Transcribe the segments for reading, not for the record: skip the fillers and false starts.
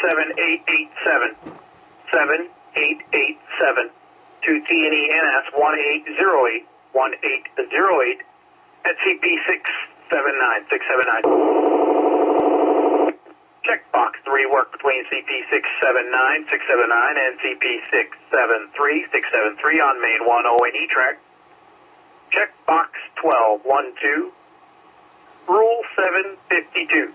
7887. 7887. To T&E NS 1808. 1808 at CP 679. Checkbox 3 work between CP 679 and CP 673 on main 10 NE track. Checkbox 12 12. Rule 752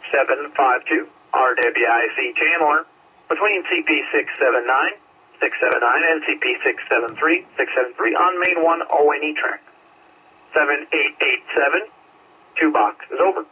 RWIC Chandler between CP 679 and CP 673 on main 10 NE track. 7887. 2 box is over.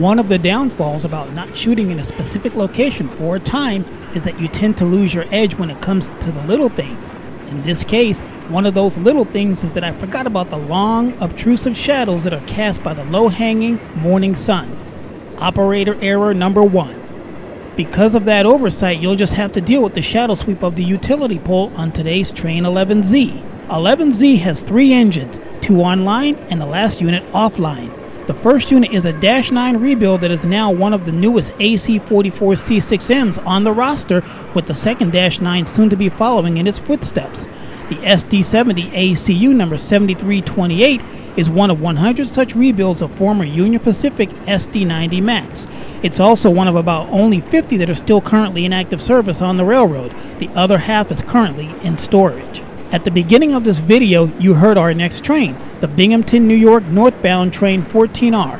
One of the downfalls about not shooting in a specific location for a time is that you tend to lose your edge when it comes to the little things. In this case, one of those little things is that I forgot about the long, obtrusive shadows that are cast by the low-hanging morning sun. Operator error number 1. Because of that oversight, you'll just have to deal with the shadow sweep of the utility pole on today's train 11Z. 11Z has 3 engines, 2 online and the last unit offline. The first unit is a Dash 9 rebuild that is now one of the newest AC-44C6Ns on the roster, with the second Dash 9 soon to be following in its footsteps. The SD-70 ACU number 7328 is one of 100 such rebuilds of former Union Pacific SD-90 Max. It's also one of about only 50 that are still currently in active service on the railroad. The other half is currently in storage. At the beginning of this video, you heard our next train, the Binghamton, New York northbound train 14R.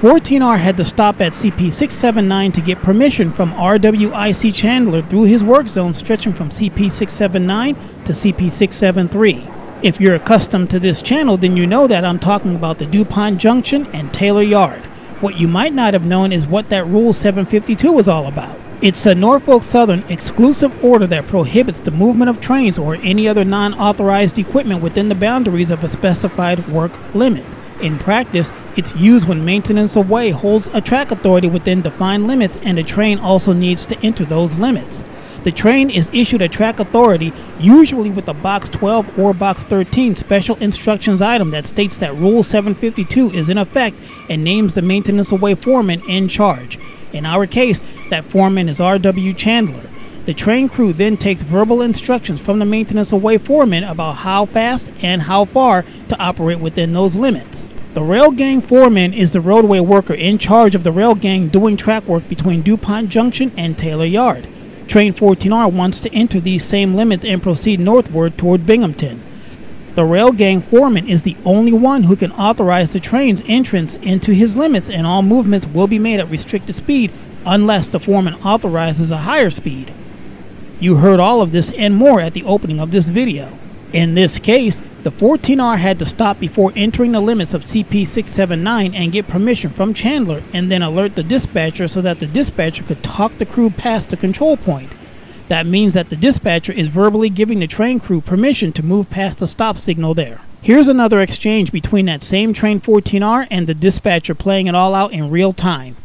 14R had to stop at CP 679 to get permission from RWIC Chandler through his work zone stretching from CP 679 to CP 673. If you're accustomed to this channel, then you know that I'm talking about the DuPont Junction and Taylor Yard. What you might not have known is what that Rule 752 was all about. It's a Norfolk Southern exclusive order that prohibits the movement of trains or any other non-authorized equipment within the boundaries of a specified work limit. In practice, it's used when maintenance of way holds a track authority within defined limits and the train also needs to enter those limits. The train is issued a track authority, usually with a Box 12 or Box 13 special instructions item that states that Rule 752 is in effect and names the maintenance of way foreman in charge. In our case, that foreman is R.W. Chandler. The train crew then takes verbal instructions from the maintenance of way foreman about how fast and how far to operate within those limits. The rail gang foreman is the roadway worker in charge of the rail gang doing track work between DuPont Junction and Taylor Yard. Train 14R wants to enter these same limits and proceed northward toward Binghamton. The rail gang foreman is the only one who can authorize the train's entrance into his limits, and all movements will be made at restricted speed unless the foreman authorizes a higher speed. You heard all of this and more at the opening of this video. In this case, The 14R had to stop before entering the limits of CP679 and get permission from Chandler and then alert the dispatcher so that the dispatcher could talk the crew past the control point. That means that the dispatcher is verbally giving the train crew permission to move past the stop signal there. Here's another exchange between that same train 14R and the dispatcher playing it all out in real time.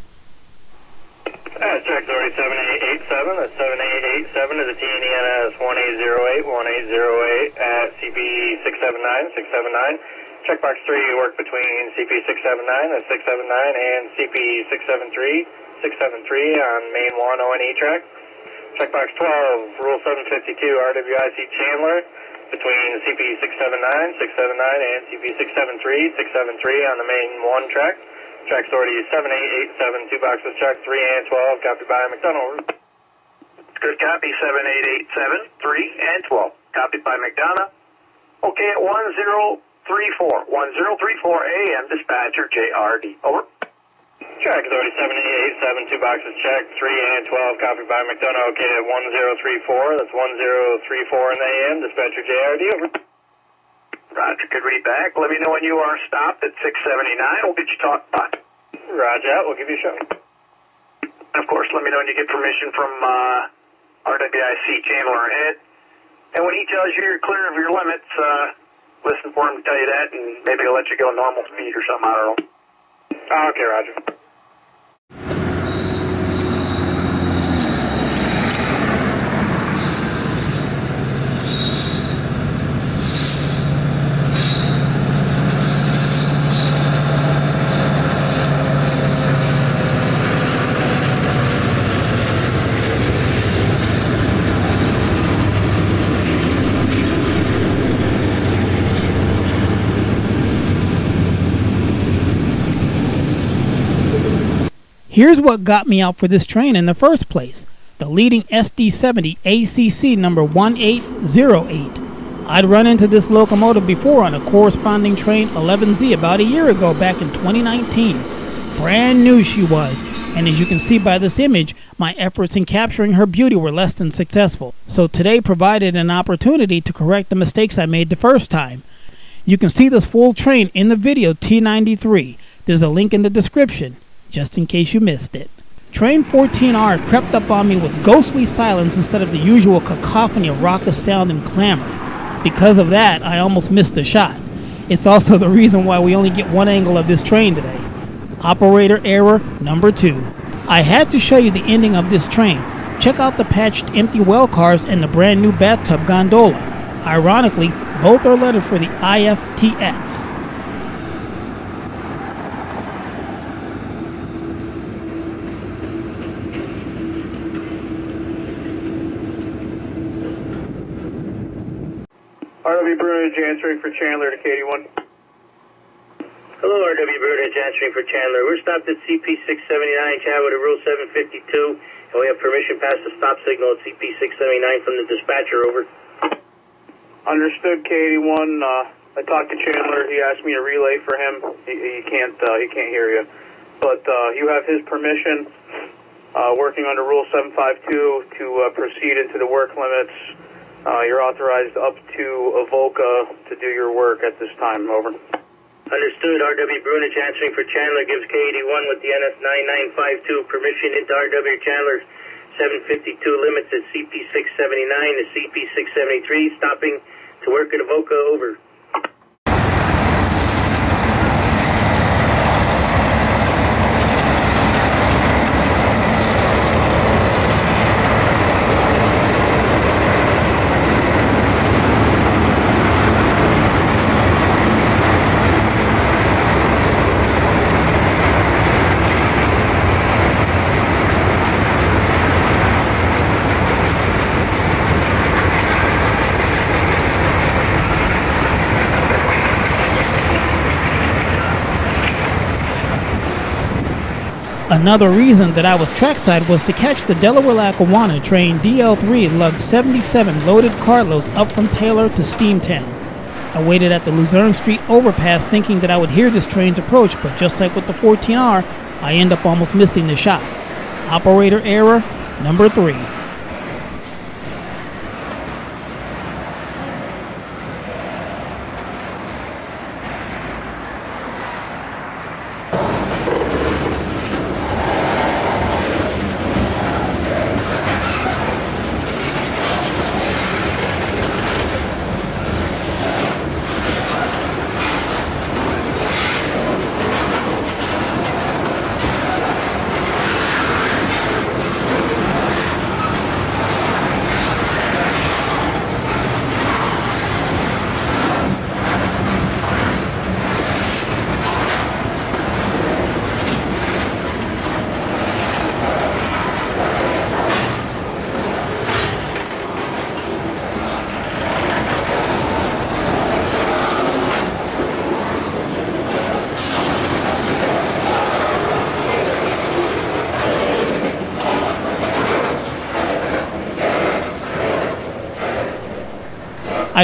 Check authority 7887, that's 7887 to the TNENS 1808, 1808 at CP679, 679. Checkbox 3, work between CP679, that's 679, and CP673, 673 on main 1 ONE track. Checkbox 12, Rule 752, RWIC Chandler between CP679, 679, and CP673, 673 on the main 1 track. Track authority is 7887, 2 boxes checked, 3 and 12, copy by McDonough. Good copy, 7887, 3 and 12, copied by McDonough. Okay, at 1034 AM, dispatcher JRD, over. Track authority 7887, 2 boxes checked, 3 and 12, copied by McDonough. Okay, at 1034, that's 1034 in the AM, dispatcher JRD, over. Roger, could read back. Let me know when you are stopped at 679. We'll get you talked by. Roger, we'll give you a shout. Of course, let me know when you get permission from RWIC Chandler ahead. And when he tells you you're clear of your limits, listen for him to tell you that, and maybe he'll let you go normal speed or something, I don't know. Okay, Roger. Here's what got me out for this train in the first place. The leading SD70 ACC number 1808. I'd run into this locomotive before on a corresponding train 11Z about a year ago back in 2019. Brand new she was, and as you can see by this image, my efforts in capturing her beauty were less than successful. So today provided an opportunity to correct the mistakes I made the first time. You can see this full train in the video T93. There's a link in the description, just in case you missed it. Train 14R crept up on me with ghostly silence instead of the usual cacophony of raucous sound and clamor. Because of that, I almost missed a shot. It's also the reason why we only get one angle of this train today. Operator error number 2. I had to show you the ending of this train. Check out the patched empty well cars and the brand new bathtub gondola. Ironically, both are lettered for the IFTS. RW Brunage answering for Chandler to KD1. Hello, RW Brunage answering for Chandler. We're stopped at CP679, Chad, with a Rule 752, and we have permission past the stop signal at CP679 from the dispatcher, over. Understood, KD1. I talked to Chandler. He asked me to relay for him. He can't hear you. But you have his permission, working under Rule 752, to proceed into the work limits. You're authorized up to Avoca to do your work at this time, over. Understood. RW Brunage answering for Chandler gives K81 with the NS9952 permission into RW Chandler's 752 limits at CP679 to CP673, stopping to work at Avoca, over. Another reason that I was trackside was to catch the Delaware-Lackawanna train DL3 lug 77 loaded carloads up from Taylor to Steamtown. I waited at the Luzerne Street overpass thinking that I would hear this train's approach, but just like with the 14R, I end up almost missing the shot. Operator error number 3.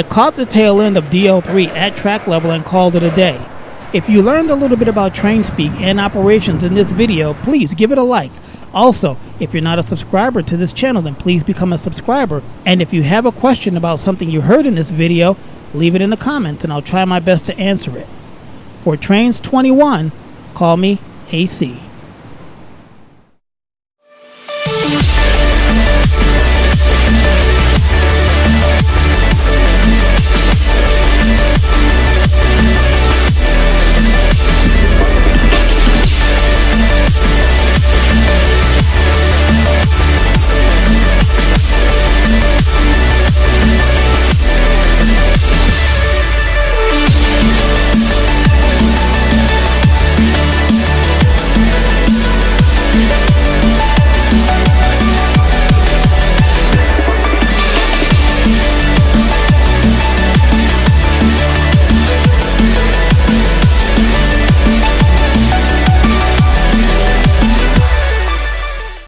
I caught the tail end of DL3 at track level and called it a day. If you learned a little bit about train speak and operations in this video, please give it a like. Also, if you're not a subscriber to this channel, then please become a subscriber. And if you have a question about something you heard in this video, leave it in the comments and I'll try my best to answer it. For Trains 21, call me AC.